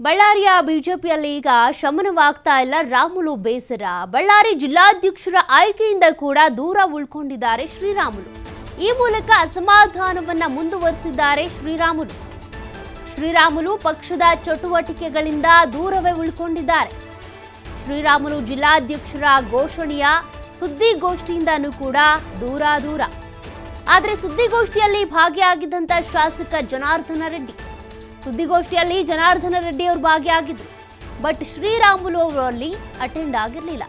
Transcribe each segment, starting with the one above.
ಬಳ್ಳಾರಿಯ ಬಿಜೆಪಿಯಲ್ಲಿ ಈಗ ಶಮನವಾಗ್ತಾ ಇಲ್ಲ ರಾಮುಲು ಬೇಸರ. ಬಳ್ಳಾರಿ ಜಿಲ್ಲಾಧ್ಯಕ್ಷರ ಆಯ್ಕೆಯಿಂದ ಕೂಡ ದೂರ ಉಳ್ಕೊಂಡಿದ್ದಾರೆ ಶ್ರೀರಾಮುಲು. ಈ ಮೂಲಕ ಅಸಮಾಧಾನವನ್ನ ಮುಂದುವರಿಸಿದ್ದಾರೆ ಶ್ರೀರಾಮುಲು ಪಕ್ಷದ ಚಟುವಟಿಕೆಗಳಿಂದ ದೂರವೇ ಉಳ್ಕೊಂಡಿದ್ದಾರೆ. ಶ್ರೀರಾಮುಲು ಜಿಲ್ಲಾಧ್ಯಕ್ಷರ ಘೋಷಣೆಯ ಸುದ್ದಿಗೋಷ್ಠಿಯಿಂದನೂ ಕೂಡ ದೂರ. ಆದರೆ ಸುದ್ದಿಗೋಷ್ಠಿಯಲ್ಲಿ ಭಾಗಿಯಾಗಿದ್ದಂತ ಶಾಸಕ ಜನಾರ್ದನ ರೆಡ್ಡಿ ಅವರು ಭಾಗಿಯಾಗಿದ್ರು. ಬಟ್ ಶ್ರೀರಾಮುಲು ಅವರು ಅಲ್ಲಿ ಅಟೆಂಡ್ ಆಗಿರಲಿಲ್ಲ.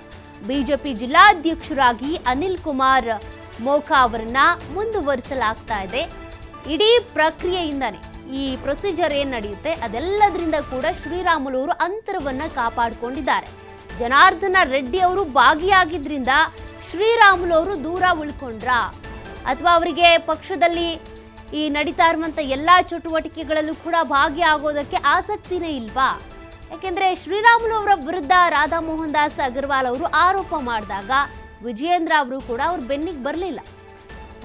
ಬಿಜೆಪಿ ಜಿಲ್ಲಾಧ್ಯಕ್ಷರಾಗಿ ಅನಿಲ್ ಕುಮಾರ್ ಮೋಖಾ ಅವರನ್ನ ಮುಂದುವರಿಸಲಾಗ್ತಾ ಇದೆ. ಇಡೀ ಪ್ರಕ್ರಿಯೆಯಿಂದಾನೆ ಈ ಪ್ರೊಸೀಜರ್ ಏನ್ ನಡೆಯುತ್ತೆ ಅದೆಲ್ಲದರಿಂದ ಕೂಡ ಶ್ರೀರಾಮುಲು ಅವರು ಅಂತರವನ್ನ ಕಾಪಾಡಿಕೊಂಡಿದ್ದಾರೆ. ಜನಾರ್ದನ ರೆಡ್ಡಿ ಅವರು ಭಾಗಿಯಾಗಿದ್ರಿಂದ ಶ್ರೀರಾಮುಲು ಅವರು ದೂರ ಉಳ್ಕೊಂಡ್ರ ಅಥವಾ ಅವರಿಗೆ ಪಕ್ಷದಲ್ಲಿ ಈ ನಡೀತಾ ಇರುವಂತ ಎಲ್ಲಾ ಚಟುವಟಿಕೆಗಳಲ್ಲೂ ಕೂಡ ಭಾಗಿಯಾಗೋದಕ್ಕೆ ಆಸಕ್ತಿನೇ ಇಲ್ವಾ? ಯಾಕೆಂದ್ರೆ ಶ್ರೀರಾಮುಲು ಅವರ ವಿರುದ್ಧ ರಾಧಾ ಮೋಹನ್ ದಾಸ್ ಅಗರ್ವಾಲ್ ಅವರು ಆರೋಪ ಮಾಡಿದಾಗ ವಿಜಯೇಂದ್ರ ಅವರು ಕೂಡ ಅವ್ರ ಬೆನ್ನಿಗೆ ಬರಲಿಲ್ಲ.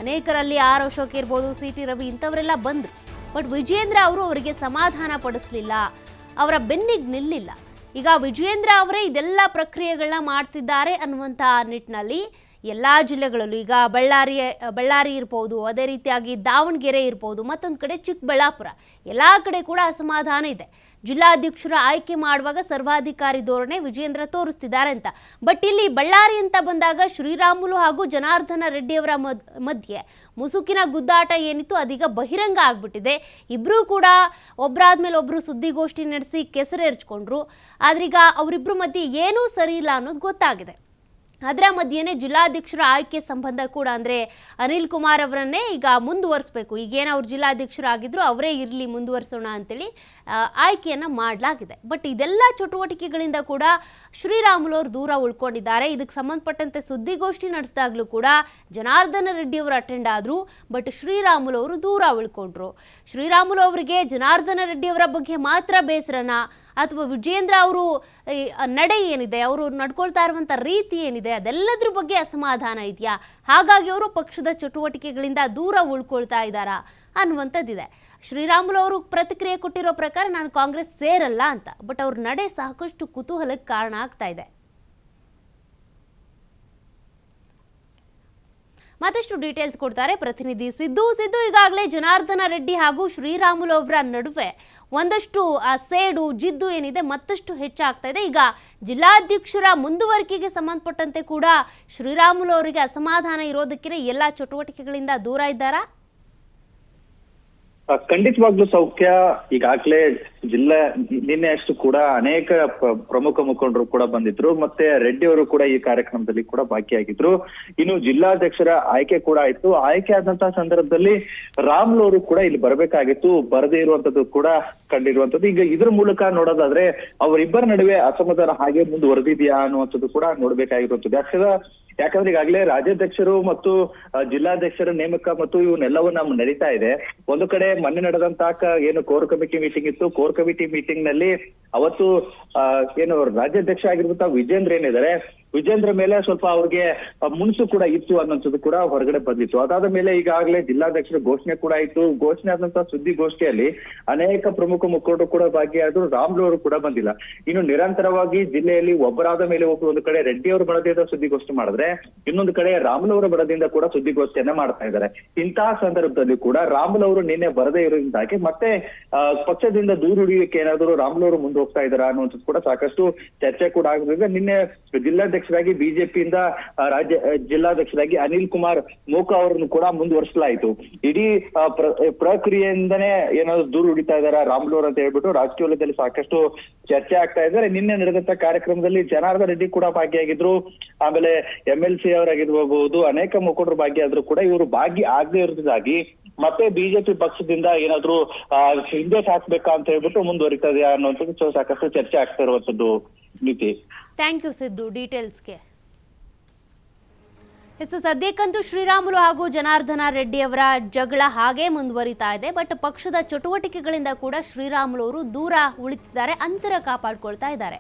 ಅನೇಕರಲ್ಲಿ ಆರ್ ಅಶೋಕ್ ಇರ್ಬೋದು, ಸಿ ಟಿ ರವಿ ಇಂಥವರೆಲ್ಲ ಬಂದ್ರು. ಬಟ್ ವಿಜಯೇಂದ್ರ ಅವರು ಅವರಿಗೆ ಸಮಾಧಾನ ಪಡಿಸ್ಲಿಲ್ಲ, ಅವರ ಬೆನ್ನಿಗೆ ನಿಲ್ಲಿಲ್ಲ. ಈಗ ವಿಜಯೇಂದ್ರ ಅವರೇ ಇದೆಲ್ಲ ಪ್ರಕ್ರಿಯೆಗಳನ್ನ ಮಾಡ್ತಿದ್ದಾರೆ ಅನ್ನುವಂಥ ನಿಟ್ಟಿನಲ್ಲಿ ಎಲ್ಲ ಜಿಲ್ಲೆಗಳಲ್ಲೂ ಈಗ ಬಳ್ಳಾರಿ ಇರ್ಬೋದು, ಅದೇ ರೀತಿಯಾಗಿ ದಾವಣಗೆರೆ ಇರ್ಬೋದು, ಮತ್ತೊಂದು ಕಡೆ ಚಿಕ್ಕಬಳ್ಳಾಪುರ, ಎಲ್ಲ ಕಡೆ ಕೂಡ ಅಸಮಾಧಾನ ಇದೆ. ಜಿಲ್ಲಾಧ್ಯಕ್ಷರ ಆಯ್ಕೆ ಮಾಡುವಾಗ ಸರ್ವಾಧಿಕಾರಿ ಧೋರಣೆ ವಿಜಯೇಂದ್ರ ತೋರಿಸ್ತಿದ್ದಾರೆ ಅಂತ. ಬಟ್ ಇಲ್ಲಿ ಬಳ್ಳಾರಿ ಅಂತ ಬಂದಾಗ ಶ್ರೀರಾಮುಲು ಹಾಗೂ ಜನಾರ್ದನ ರೆಡ್ಡಿಯವರ ಮಧ್ಯೆ ಮುಸುಕಿನ ಗುದ್ದಾಟ ಏನಿತ್ತು ಅದೀಗ ಬಹಿರಂಗ ಆಗ್ಬಿಟ್ಟಿದೆ. ಇಬ್ಬರೂ ಕೂಡ ಒಬ್ಬರಾದ್ಮೇಲೆ ಒಬ್ಬರು ಸುದ್ದಿಗೋಷ್ಠಿ ನಡೆಸಿ ಕೆಸರೆರ್ಚ್ಕೊಂಡ್ರು. ಆದ್ರೀಗ ಅವರಿಬ್ಬರ ಮಧ್ಯೆ ಏನೂ ಸರಿ ಇಲ್ಲ ಅನ್ನೋದು ಗೊತ್ತಾಗಿದೆ. ಅದರ ಮಧ್ಯೆನೇ ಜಿಲ್ಲಾಧ್ಯಕ್ಷರ ಆಯ್ಕೆ ಸಂಬಂಧ ಕೂಡ ಅಂದರೆ ಅನಿಲ್ ಕುಮಾರ್ ಅವರನ್ನೇ ಈಗ ಮುಂದುವರಿಸಬೇಕು. ಈಗೇನು ಅವ್ರು ಜಿಲ್ಲಾಧ್ಯಕ್ಷರಾಗಿದ್ರು ಅವರೇ ಇರಲಿ ಮುಂದುವರಿಸೋಣ ಅಂತೇಳಿ ಆಯ್ಕೆಯನ್ನು ಮಾಡಲಾಗಿದೆ. ಬಟ್ ಇದೆಲ್ಲ ಚಟುವಟಿಕೆಗಳಿಂದ ಕೂಡ ಶ್ರೀರಾಮುಲು ಅವರು ದೂರ ಉಳ್ಕೊಂಡಿದ್ದಾರೆ. ಇದಕ್ಕೆ ಸಂಬಂಧಪಟ್ಟಂತೆ ಸುದ್ದಿಗೋಷ್ಠಿ ನಡೆಸಿದಾಗಲೂ ಕೂಡ ಜನಾರ್ದನ ರೆಡ್ಡಿ ಅವರು ಅಟೆಂಡ್ ಆದರು. ಬಟ್ ಶ್ರೀರಾಮುಲು ಅವರು ದೂರ ಉಳ್ಕೊಂಡ್ರು. ಶ್ರೀರಾಮುಲು ಅವರಿಗೆ ಜನಾರ್ದನ ರೆಡ್ಡಿ ಅವರ ಬಗ್ಗೆ ಮಾತ್ರ ಬೇಸರನ ಅಥವಾ ವಿಜಯೇಂದ್ರ ಅವರು ನಡೆ ಏನಿದೆ, ಅವರು ನಡ್ಕೊಳ್ತಾ ಇರುವಂಥ ರೀತಿ ಏನಿದೆ ಅದೆಲ್ಲದ್ರ ಬಗ್ಗೆ ಅಸಮಾಧಾನ ಇದೆಯಾ? ಹಾಗಾಗಿ ಅವರು ಪಕ್ಷದ ಚಟುವಟಿಕೆಗಳಿಂದ ದೂರ ಉಳ್ಕೊಳ್ತಾ ಇದ್ದಾರಾ ಅನ್ನುವಂಥದ್ದಿದೆ. ಶ್ರೀರಾಮುಲು ಅವರು ಪ್ರತಿಕ್ರಿಯೆ ಕೊಟ್ಟಿರೋ ಪ್ರಕಾರ ನಾನು ಕಾಂಗ್ರೆಸ್ ಸೇರಲ್ಲ ಅಂತ. ಬಟ್ ಅವ್ರ ನಡೆ ಸಾಕಷ್ಟು ಕುತೂಹಲಕ್ಕೆ ಕಾರಣ ಆಗ್ತಾ ಇದೆ. ಮತ್ತಷ್ಟು ಡೀಟೇಲ್ಸ್ ಕೊಡ್ತಾರೆ ಪ್ರತಿನಿಧಿ ಸಿದ್ದು. ಈಗಾಗಲೇ ಜನಾರ್ದನ ರೆಡ್ಡಿ ಹಾಗೂ ಶ್ರೀರಾಮುಲು ಅವರ ನಡುವೆ ಒಂದಷ್ಟು ಸೇಡು ಜಿದ್ದು ಏನಿದೆ ಮತ್ತಷ್ಟು ಹೆಚ್ಚಾಗ್ತಾ ಇದೆ. ಈಗ ಜಿಲ್ಲಾಧ್ಯಕ್ಷರ ಮುಂದುವರಿಕೆಗೆ ಸಂಬಂಧಪಟ್ಟಂತೆ ಕೂಡ ಶ್ರೀರಾಮುಲು ಅವರಿಗೆ ಅಸಮಾಧಾನ ಇರೋದಕ್ಕೆ ಎಲ್ಲ ಚಟುವಟಿಕೆಗಳಿಂದ ದೂರ ಇದ್ದಾರಾ? ಖಂಡಿತವಾಗ್ಲೂ ಸೌಖ್ಯ. ಈಗಾಗಲೇ ನಿನ್ನೆ ಅಷ್ಟು ಕೂಡ ಅನೇಕ ಪ್ರಮುಖ ಮುಖಂಡರು ಕೂಡ ಬಂದಿದ್ರು. ಮತ್ತೆ ರೆಡ್ಡಿ ಅವರು ಕೂಡ ಈ ಕಾರ್ಯಕ್ರಮದಲ್ಲಿ ಕೂಡ ಭಾಗಿಯಾಗಿದ್ರು. ಇನ್ನು ಜಿಲ್ಲಾಧ್ಯಕ್ಷರ ಆಯ್ಕೆ ಕೂಡ ಆಯ್ತು. ಆಯ್ಕೆ ಆದಂತಹ ಸಂದರ್ಭದಲ್ಲಿ ರಾಮುಲು ಅವರು ಕೂಡ ಇಲ್ಲಿ ಬರಬೇಕಾಗಿತ್ತು, ಬರದೇ ಇರುವಂತದ್ದು ಕೂಡ ಕಂಡಿರುವಂತದ್ದು. ಈಗ ಇದ್ರ ಮೂಲಕ ನೋಡೋದಾದ್ರೆ ಅವರಿಬ್ಬರ ನಡುವೆ ಅಸಮಾಧಾನ ಹಾಗೆ ಮುಂದುವರೆದಿದೆಯಾ ಅನ್ನುವಂಥದ್ದು ಕೂಡ ನೋಡ್ಬೇಕಾಗಿರುವಂತದ್ದು. ಯಾಕಂದ್ರೆ ಈಗಾಗಲೇ ರಾಜ್ಯಾಧ್ಯಕ್ಷರು ಮತ್ತು ಜಿಲ್ಲಾಧ್ಯಕ್ಷರ ನೇಮಕ ಮತ್ತು ಇವನ್ನೆಲ್ಲವನ್ನ ನಡೀತಾ ಇದೆ. ಒಂದು ಕಡೆ ಮೊನ್ನೆ ನಡೆದಂತಹ ಏನು ಕೋರ್ ಕಮಿಟಿ ಮೀಟಿಂಗ್ ಇತ್ತು. ಕೋರ್ ಕಮಿಟಿ ಮೀಟಿಂಗ್ ನಲ್ಲಿ ಅವತ್ತು ಏನು ರಾಜ್ಯಾಧ್ಯಕ್ಷ ಆಗಿರುವಂತಹ ವಿಜೇಂದ್ರ ಏನಿದ್ದಾರೆ, ವಿಜೇಂದ್ರ ಮೇಲೆ ಸ್ವಲ್ಪ ಅವ್ರಿಗೆ ಮುನ್ಸು ಕೂಡ ಇತ್ತು ಅನ್ನೋಂಥದ್ದು ಕೂಡ ಹೊರಗಡೆ ಬಂದಿತ್ತು. ಅದಾದ ಮೇಲೆ ಈಗಾಗಲೇ ಜಿಲ್ಲಾಧ್ಯಕ್ಷರ ಘೋಷಣೆ ಕೂಡ ಆಯ್ತು. ಘೋಷಣೆ ಆದಂತಹ ಸುದ್ದಿಗೋಷ್ಠಿಯಲ್ಲಿ ಅನೇಕ ಪ್ರಮುಖ ಮುಖಂಡರು ಕೂಡ ಭಾಗಿಯಾದ್ರು. ರಾಮುಲು ಅವರು ಕೂಡ ಬಂದಿಲ್ಲ. ಇನ್ನು ನಿರಂತರವಾಗಿ ಜಿಲ್ಲೆಯಲ್ಲಿ ಒಬ್ಬರಾದ ಮೇಲೆ ಒಂದು ಕಡೆ ರೆಡ್ಡಿ ಅವರು ಬಣದಿಂದ ಸುದ್ದಿಗೋಷ್ಠಿ ಮಾಡಿದ್ರೆ, ಇನ್ನೊಂದು ಕಡೆ ರಾಮುಲು ಅವರ ಬಣದಿಂದ ಕೂಡ ಸುದ್ದಿಗೋಷ್ಠಿಯನ್ನ ಮಾಡ್ತಾ ಇದ್ದಾರೆ. ಇಂತಹ ಸಂದರ್ಭದಲ್ಲಿ ಕೂಡ ರಾಮುಲು ಅವರು ನಿನ್ನೆ ಬರದೇ ಇರೋದ್ರಿಂದಾಗಿ ಮತ್ತೆ ಪಕ್ಷದಿಂದ ದೂರ ಉಳಿಯೋಕೆ ಏನಾದ್ರು ರಾಮುಲು ಅವರು ಮುಂದೆ ಹೋಗ್ತಾ ಇದಾರ ಅನ್ನುವಂಥದ್ದು ಕೂಡ ಸಾಕಷ್ಟು ಚರ್ಚೆ ಕೂಡ ಆಗೋದ್ರಿಂದ ನಿನ್ನೆ ಜಿಲ್ಲಾಧ್ಯಕ್ಷರಾಗಿ ಬಿಜೆಪಿಯಿಂದ ಜಿಲ್ಲಾಧ್ಯಕ್ಷರಾಗಿ ಅನಿಲ್ ಕುಮಾರ್ ಮೋಖಾ ಅವರನ್ನು ಕೂಡ ಮುಂದುವರಿಸಲಾಯಿತು. ಇಡೀ ಪ್ರಕ್ರಿಯೆಯಿಂದನೇ ಏನಾದ್ರು ದೂರ ಉಳಿತಾ ಇದಾರ ರಾಮುಲು ಅವರು ಅಂತ ಹೇಳ್ಬಿಟ್ಟು ರಾಜಕೀಯ ವಲಯದಲ್ಲಿ ಸಾಕಷ್ಟು ಚರ್ಚೆ ಆಗ್ತಾ ಇದ್ದಾರೆ. ನಿನ್ನೆ ನಡೆದಂತ ಕಾರ್ಯಕ್ರಮದಲ್ಲಿ ಜನಾರ್ದನ ರೆಡ್ಡಿ ಕೂಡ ಭಾಗಿಯಾಗಿದ್ರು. ಆಮೇಲೆ MLC ಅವರಾಗಿರ್ಬಹುದು, ಅನೇಕ ಮುಖಂಡರು ಭಾಗಿಯಾದ್ರು ಕೂಡ ಇವರು ಭಾಗಿ ಆಗದೆ ಇರೋದಾಗಿ ಮತ್ತೆ ಬಿಜೆಪಿ ಪಕ್ಷದಿಂದ ಏನಾದ್ರು ಹಿಂದೆ ಹಾಕ್ಬೇಕಾ ಅಂತ ಹೇಳ್ಬಿಟ್ಟು ಮುಂದುವರಿತದೆ ಅನ್ನುವಂಥದ್ದು ಸಾಕಷ್ಟು ಚರ್ಚೆ ಆಗ್ತಾ ಇರುವಂತದ್ದು. ನೀತಿ, ಥ್ಯಾಂಕ್ ಯು ಸಿದ್ದು ಡೀಟೇಲ್ಸ್ಗೆ. ಸದ್ಯಕ್ಕಂತೂ ಶ್ರೀರಾಮುಲು ಹಾಗೂ ಜನಾರ್ದನ ರೆಡ್ಡಿ ಅವರ ಜಗಳ ಹಾಗೆ ಮುಂದುವರಿತಾ ಇದೆ. ಬಟ್ ಪಕ್ಷದ ಚಟುವಟಿಕೆಗಳಿಂದ ಕೂಡ ಶ್ರೀರಾಮುಲು ಅವರು ದೂರ ಉಳಿತಿದ್ದಾರೆ, ಅಂತರ ಕಾಪಾಡ್ಕೊಳ್ತಾ ಇದ್ದಾರೆ.